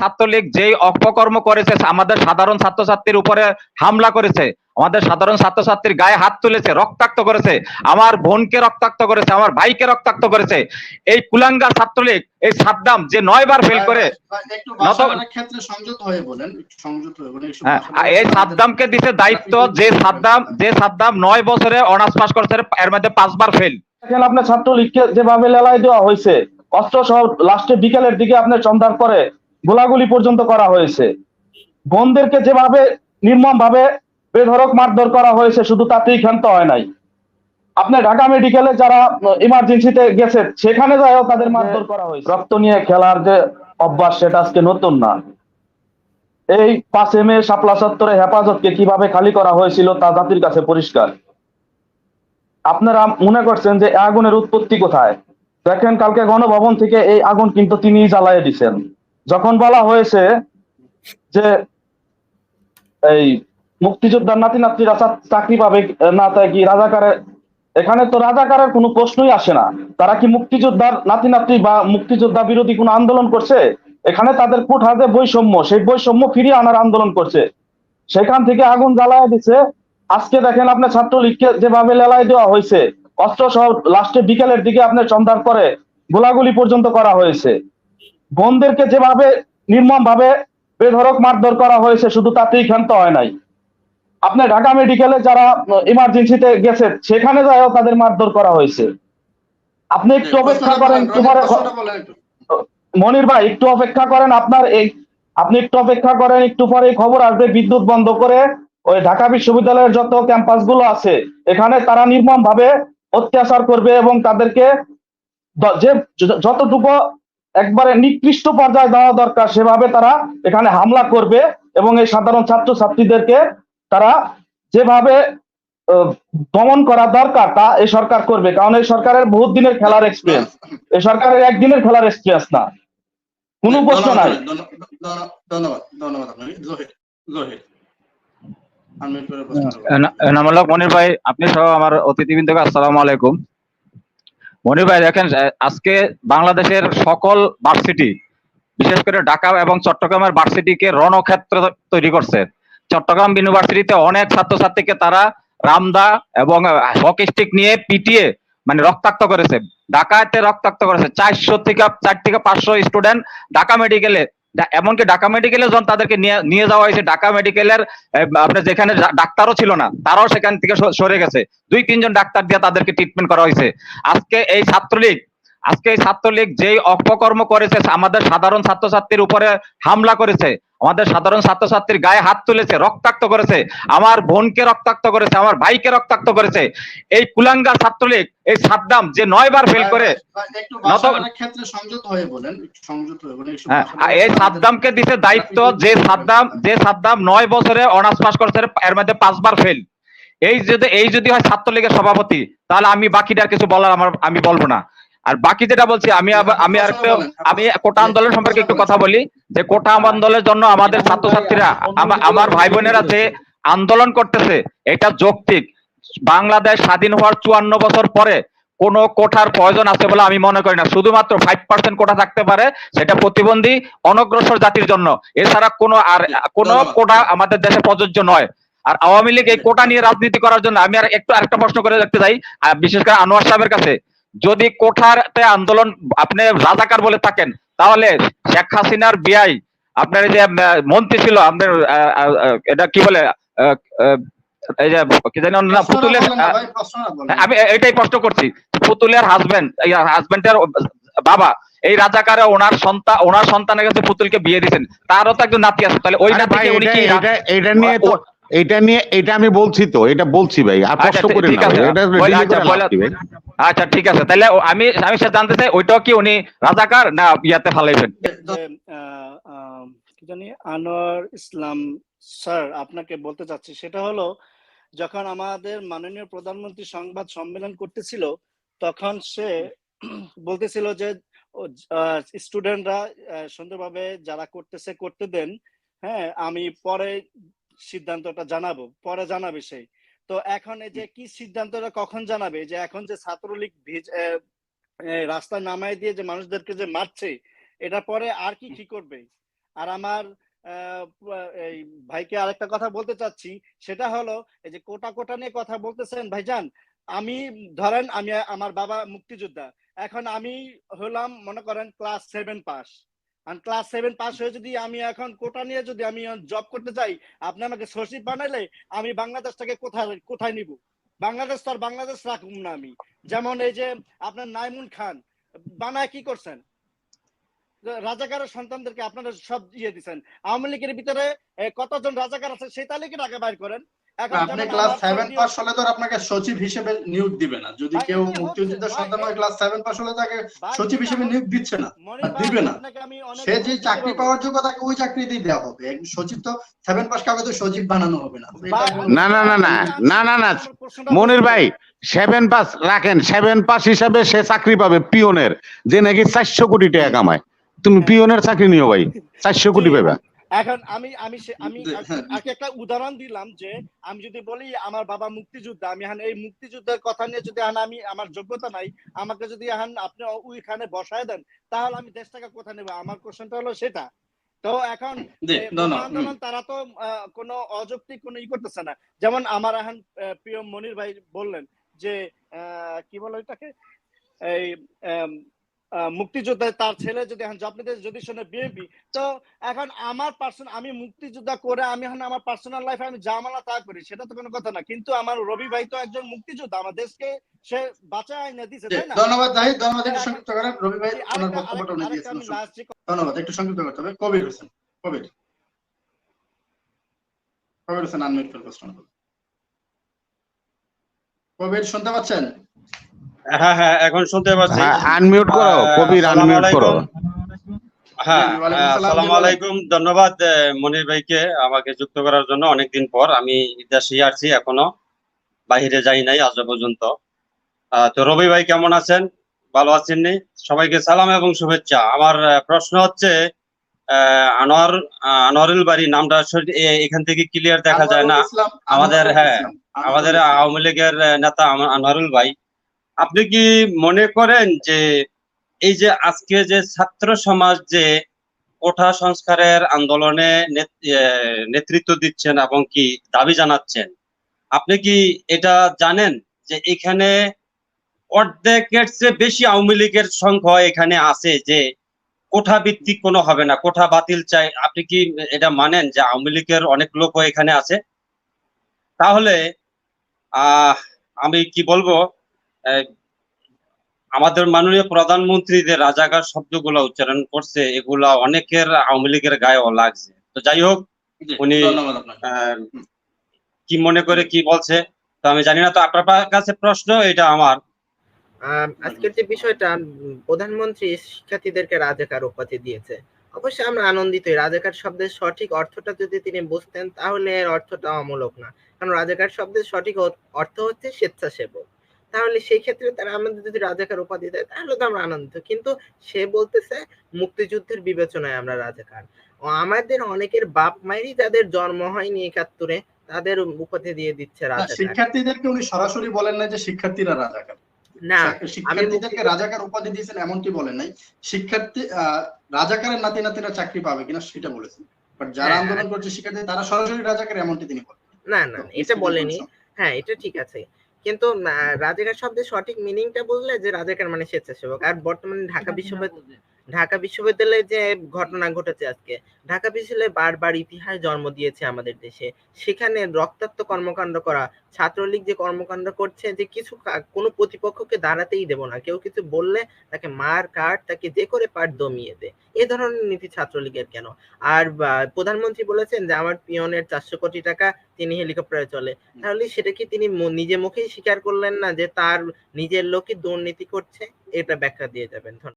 ছাত্রলীগ যেই অপকর্ম করেছে, আমাদের সাধারণ ছাত্রছাত্রীর উপরে হামলা করেছে, আমাদের সাধারণ ছাত্রছাত্রীর গায়ে হাত তুলেছে, রক্তাক্ত করেছে, আমার বোনকে রক্তাক্ত করেছে, আমার ভাইকে রক্তাক্ত করেছে, এই কুলাঙ্গার ছাত্রলীগ, এই সাদ্দাম যে 9 বার ফেল করে ক্ষেত্রে সংযত হয়ে বলেন, সংযত হয়ে বলেন। এই সাদ্দামকে দিছে দায়িত্ব, যে সাদ্দাম 9 বছরে অনার্স পাস করছে, এর মধ্যে 5 বার ফেল। দেখেন আপনার ছাত্রলীগকে যেভাবে লেলাই দেওয়া হয়েছে, অস্ত্র সহ লাস্টে বিকেলের দিকে আপনার সন্ধ্যার পরে গোলাগুলি পর্যন্ত করা হয়েছে, বোনদেরকে যেভাবে নির্মম ভাবে বেধড়ক মারধর করা হয়েছে, শুধু তাতেই ক্ষান্ত হয় নাই। আপনার ঢাকা মেডিকেলে যারা ইমার্জেন্সিতে গেছে সেখানে যাও তাদের মারধর করা হয়েছে। রক্ত নিয়ে খেলার যে অভ্যাস সেটা আজকে নতুন না। এই 5 মে শাপলা চত্বরে হেফাজতকে কিভাবে খালি করা হয়েছিল তা জাতির কাছে পরিষ্কার। আপনারা মনে করছেন যে আগুনের উৎপত্তি কোথায়? দেখেন কালকে গণভবন থেকে এই আগুন কিন্তু তিনি জ্বালিয়ে দিচ্ছেন। যখন বলা হয়েছে যে এই মুক্তিযোদ্ধার নাতি নাতনিরা চাকরি পাবে না, তাই কি রাজাকারের, এখানে তো রাজাকারের কোনো প্রশ্নই আসে না। তারা কি মুক্তিযোদ্ধার নাতি নাতনি বা মুক্তিযোদ্ধা বিরোধী কোনো আন্দোলন করছে? এখানে তাদের কুঠাতে বৈষম্য, সেই বৈষম্য ফিরিয়ে আনার আন্দোলন করছে। সেখান থেকে আগুন জ্বালায় দিচ্ছে। আজকে দেখেন আপনার ছাত্রলীগকে যেভাবে লেলাই দেওয়া হয়েছে, অস্ত্র সহ লাস্টে বিকেলের দিকে আপনার সন্ধ্যার পরে গোলাগুলি পর্যন্ত করা হয়েছে, বোনদেরকে যেভাবে নির্মম ভাবে বেধড়ক মারধর করা হয়েছে, শুধু তাতেই ক্ষান্ত হয় নাই। আপনার ঢাকা মেডিকেলে যারা ইমার্জেন্সিতে গেছে সেখানে যাও তাদের মারধর করা হয়েছে। আপনি একটু অপেক্ষা করেন, মনির ভাই একটু অপেক্ষা করেন, আপনি একটু অপেক্ষা করেন, একটু পরে খবর আসবে বিদ্যুৎ বন্ধ করে ওই ঢাকা বিশ্ববিদ্যালয়ের যত ক্যাম্পাস গুলো আছে এখানে তারা নির্মম ভাবে অত্যাচার করবে এবং তাদেরকে যে যতটুকু একবারে নিকৃষ্ট পর্যায়ে দেওয়া দরকার সেভাবে তারা এখানে হামলা করবে এবং এই সাধারণ ছাত্রছাত্রীদেরকে তারা যেভাবে দমন করা দরকার তা এই সরকার করবে। কারণ এই সরকারের বহুত দিনের খেলার এক্সপিরিয়েন্স, এই সরকারের একদিনের খেলার এক্সপিরিয়েন্স না, কোনো প্রশ্ন নাই। ধন্যবাদ, ধন্যবাদ আপনাকে। জহির নামুল্লাহ মনির ভাই, আপনি সহ আমার অতিথিবৃন্দকে আসসালামু আলাইকুম। মনির ভাই দেখেন, আজকে বাংলাদেশের সকল ভার্সিটি, বিশেষ করে ঢাকা এবং চট্টগ্রামের ভার্সিটিকে রণক্ষেত্র তৈরি করছে। চট্টগ্রাম ইউনিভার্সিটিতে অনেক ছাত্রছাত্রীকে তারা রামদা এবং হকি স্টিক নিয়ে পিটিয়ে মানে রক্তাক্ত করেছে, ঢাকাতে রক্তাক্ত করেছে। 4 থেকে 500 স্টুডেন্ট ঢাকা মেডিকেলে, এমনকি ঢাকা মেডিকেলে যখন তাদেরকে নিয়ে যাওয়া হয়েছে, ঢাকা মেডিকেলের আপনার যেখানে ডাক্তারও ছিল না তারাও সেখান থেকে সরে গেছে, 2-3 জন ডাক্তার দিয়ে তাদেরকে ট্রিটমেন্ট করা হয়েছে। আজকে এই ছাত্রলীগ যেই অপকর্ম করেছে, আমাদের সাধারণ ছাত্রছাত্রীর উপরে হামলা করেছে, আমাদের সাধারণ ছাত্রছাত্রীর গায়ে হাত তুলেছে, রক্তাক্ত করেছে, আমার বোনকে রক্তাক্ত করেছে, আমার ভাইকে রক্তাক্ত করেছে, এই কুলাঙ্গার ছাত্রলীগ, এই সাদ্দাম যে 9 বার ফেল করে, ক্ষেত্রে সংযত হয়ে বলেন, সংযত হয়ে বলেন। এই সাদ্দামকে দিছে দায়িত্ব, যে সাদ্দাম 9 বছরে অনার্স পাস করছে, এর মধ্যে 5 বার ফেল। এই যদি হয় ছাত্রলীগের সভাপতি, তাহলে আমি বাকিটা কিছু বলার আমি বলবো না। আর বাকি যেটা বলছি, আমি কোটা আন্দোলন সম্পর্কে একটু কথা বলি, যে কোটা আন্দোলনের জন্য আমাদের ছাত্রছাত্রীরা, আমার ভাই বোনেরা যে আন্দোলন করতেছে এটা যৌক্তিক। বাংলাদেশ স্বাধীন হওয়ার 54 বছর পরে কোন কোটার প্রয়োজন আছে বলে আমি মনে করি না। শুধুমাত্র 5% কোটা থাকতে পারে, সেটা প্রতিবন্ধী অনগ্রসর জাতির জন্য, এছাড়া কোনো কোটা আমাদের দেশে প্রযোজ্য নয়। আর আওয়ামী লীগ এই কোটা নিয়ে রাজনীতি করার জন্য, আমি আরেকটা প্রশ্ন করে রাখতে চাই, বিশেষ করে আনোয়ার সাহেবের কাছে, যদি কোঠাতে আন্দোলন আপনি রাজাকার বলে থাকেন, তাহলে শেখ হাসিনার বিআই আপনার যে মন্ত্রী ছিল, আপনার এটা কি বলে, এই যে কি জানি না, পুতুলের, আমি এটাই প্রশ্ন করছি, পুতুলের হাজবেন্ডের বাবা এই রাজাকারে ওনার সন্তানের কাছে পুতুলকে বিয়ে দিয়েছেন, তারও তো একজন নাতি আছে, তাহলে ওই নাতিকে উনি কি এটা আমি বলছি, তো এটা বলছি ভাই, আর কষ্ট করে না, আচ্ছা ঠিক আছে, তাহলে আমি সেটা জানতে চাই, ওইটাও কি উনি রাজাকার না ইয়াতে ফালাইবেন? কি জানি আনোয়ার ইসলাম স্যার আপনাকে বলতে চাচ্ছি, সেটা হলো যখন আমাদের মাননীয় প্রধানমন্ত্রী সংবাদ সম্মেলন করতেছিল, তখন সে বলতেছিল যে স্টুডেন্টরা সুন্দরভাবে যারা করতেছে করতে দেন, হ্যাঁ আমি পরে সিদ্ধান্তটা জানাবো, পরে জানাবে সেই। তো এখন এই যে কি সিদ্ধান্তটা কখন জানাবে, যে এখন যে ছাত্রলীগ রাস্তায় নামায় দিয়ে যে মানুষদেরকে যে মারছে, এটা পরে আর কি করবে? আর আমার এই ভাইকে আরেকটা কথা বলতে চাচ্ছি, সেটা হলো এই যে কোটা নিয়ে কথা বলতেছেন ভাইজান, আমি ধরেন আমি আমার বাবা মুক্তিযোদ্ধা, এখন আমি হলাম মনে করেন ক্লাস 7 পাস, আর ক্লাস 7 পাস হয়ে যদি আমি এখন কোটা নিয়ে যদি আমি জব করতে চাই, আপনি আমাকে সচিব বানাইলে আমি বাংলাদেশটাকে কোথায় নিব? বাংলাদেশ তো আর বাংলাদেশ রাখুম না আমি। যেমন এই যে আপনার নাইমুন খান বানায় কি করছেন, রাজাকারের সন্তানদেরকে আপনারা সব ইয়ে দিচ্ছেন। আওয়ামী লীগের ভিতরে কতজন রাজাকার আছে সেই তালিকাটা আগে বাইর করেন। আপনি ক্লাস 7 পাস হলে তো আপনাকে সচিব হিসেবে নিয়োগ দিবে না। যদি কেউ মুক্তিযুদ্ধের সন্তান হয় ক্লাস 7 পাস হলে তাকে সচিব হিসেবে নিয়োগ দিচ্ছে না, দিবে না। সে যে চাকরি পাওয়ার যোগ্য তাকে ওই চাকরিতেই দেওয়া হবে। সচিব তো 7 পাস কাউকে তো সচিব বানানো হবে না। না না না না না না না মনির ভাই 7 পাস রাখেন, 7 পাস হিসাবে সে চাকরি পাবে পিওনের, যে নাকি 400 কোটি টাকা কামায়। তুমি পিওনের চাকরি নিও ভাই, 400 কোটি পাবে। এখন আমি একটা উদাহরণ দিলাম যে আমি যদি বলি আমার বাবা মুক্তিযোদ্ধা, আমি এই মুক্তিযুদ্ধের কথা নিয়ে যদি আমি আমার যোগ্যতা নাই, আমাকে যদি আপনি ওইখানে বসায় দেন, তাহলে আমি দেশটাকে কোথায় নেব? আমার কোশ্চেনটা হলো সেটা। তো এখন আন্দোলন তারা তো কোনো অযৌক্তিক কোনো করতেছে না। যেমন আমার এখন প্রিয় মনির ভাই বললেন যে কি বলে ওইটাকে, এই মুক্তিযোদ্ধা তার ছেলে যদি এখন জব নিতে যদি শুনে বিএনপি, তো এখন আমার আমি মুক্তিযোদ্ধা করে আমি এখন আমার পার্সোনাল লাইফে আমি জামালা তা করি, সেটা তো কোনো কথা না। কিন্তু আমার রবি ভাই তো একজন মুক্তিযোদ্ধা, আমার দেশকে সে বাঁচায় আইনা দিয়েছে, তাই না? ধন্যবাদ ভাই, ধন্যবাদ। একটু সংক্ষিপ্ত করেন রবি ভাই, ওনার বক্তব্যটা উনি দিয়েছেন। ধন্যবাদ, একটু সংক্ষিপ্ত করতে হবে। কবির হোসেন, কবির হোসেন আনমিউট করে প্রশ্ন করুন। কবির শুনতে পাচ্ছেন? হ্যাঁ হ্যাঁ এখন শুনতে পাচ্ছি। আনমিউট করো কবির, আনমিউট করো। হ্যাঁ আসসালামু আলাইকুম। ধন্যবাদ মনির ভাইকে আমাকে যুক্ত করার জন্য। অনেকদিন পর আমি দেশে আসছি, এখনো বাইরে যাই নাই আজ পর্যন্ত। তো রবি ভাই কেমন আছেন? ভালো আছেন নি? সবাইকে সালাম এবং শুভেচ্ছা। আমার প্রশ্ন হচ্ছে আনোয়ারুল বাড়ি নামটা এখান থেকে ক্লিয়ার দেখা যায় না আমাদের। হ্যাঁ আমাদের আওয়ামী লীগের নেতা আনোয়ারুল ভাই, আপনি কি মনে করেন যে এই যে আজকে যে ছাত্র সমাজ যে কোটা সংস্কারের আন্দোলনে নেতৃত্ব দিচ্ছেন এবং কি দাবি জানাচ্ছেন, আপনি কি এটা জানেন যে এখানে অর্ধেকের চেয়ে বেশি আওয়ামী লীগের সংখ্যা এখানে আছে যে কোঠা ভিত্তিক কোনো হবে না, কোঠা বাতিল চাই? আপনি কি এটা মানেন যে আওয়ামী লীগের অনেক লোক এখানে আছে? তাহলে আমি কি বলবো, আমাদের মাননীয় প্রধানমন্ত্রী যে রাজাকার শব্দগুলো উচ্চারণ করছে এগুলা অনেকের আওয়ামী লীগের গায়েও লাগছে। তো যাই হোক, উনি কি মনে করে কি বলছে তো আমি জানি না। তো আপনার কাছে প্রশ্ন এটা আমার, আজকের যে বিষয়টা, প্রধানমন্ত্রী শিক্ষার্থীদেরকে রাজাকার উপাধি দিয়েছে, অবশ্যই আমরা আনন্দিত। রাজাকার শব্দের সঠিক অর্থটা যদি তিনি বুঝতেন তাহলে এর অর্থটা অমূলক না, কারণ রাজাকার শব্দের সঠিক অর্থ হচ্ছে স্বেচ্ছাসেবক। তাহলে সেই ক্ষেত্রে তারা আমাদের যদি রাজাকার উপাধি দেয় তাহলে তো আমরা আনন্দিত। কিন্তু সে বলতেছে মুক্তিযুদ্ধের বিবেচনায় আমরা রাজাকার। আমাদের অনেকের বাপ মায়েরই যাদের জন্ম হয়নি ৭১-এ তাদের উপাধি দিয়ে দিচ্ছে রাজাকার। শিক্ষার্থীদেরকে উনি সরাসরি বলেন না যে শিক্ষার্থীরা রাজাকার। না, শিক্ষার্থীদেরকে রাজাকার উপাধি দিয়েছেন এমনটি বলেন নাই। শিক্ষার্থী রাজাকারের নাতি নাতিরা চাকরি পাবে কিনা সেটা বলেছেন, বাট যারা আন্দোলন করছে শিক্ষার্থী তারা সরাসরি রাজাকার এমনটি তিনি বলেন না। না এটা বলেনি। হ্যাঁ এটা ঠিক আছে, কিন্তু রাজাকার শব্দের সঠিক মিনিংটা বুঝলে যে রাজাকার মানে স্বেচ্ছাসেবক। আর বর্তমানে ঢাকা বিশ্ববিদ্যালয়ে যে ঘটনা ঘটেছে আজকে, ঢাকা বিশ্ববিদ্যালয়ে বারবার ইতিহাস জন্ম দিয়েছে আমাদের দেশে। সেখানে রক্তাক্ত কর্মকাণ্ড করা, ছাত্রলীগ যে কর্মকাণ্ড করছে যে কোনো প্রতিপক্ষকে দাঁড়াতেই দেব না, কেউ কিছু বললে তাকে মার কাট, তাকে যে করে পাট দমিয়ে দে, এ ধরনের নীতি ছাত্রলীগের কেন? আর প্রধানমন্ত্রী বলেছেন যে আমার পিয়নের 400 কোটি টাকা তিনি হেলিকপ্টারে চলে, তাহলে সেটা কি তিনি নিজে মুখেই স্বীকার করলেন না যে তার নিজের লোকই দুর্নীতি করছে? এটা ব্যাখ্যা দিয়ে যাবেন।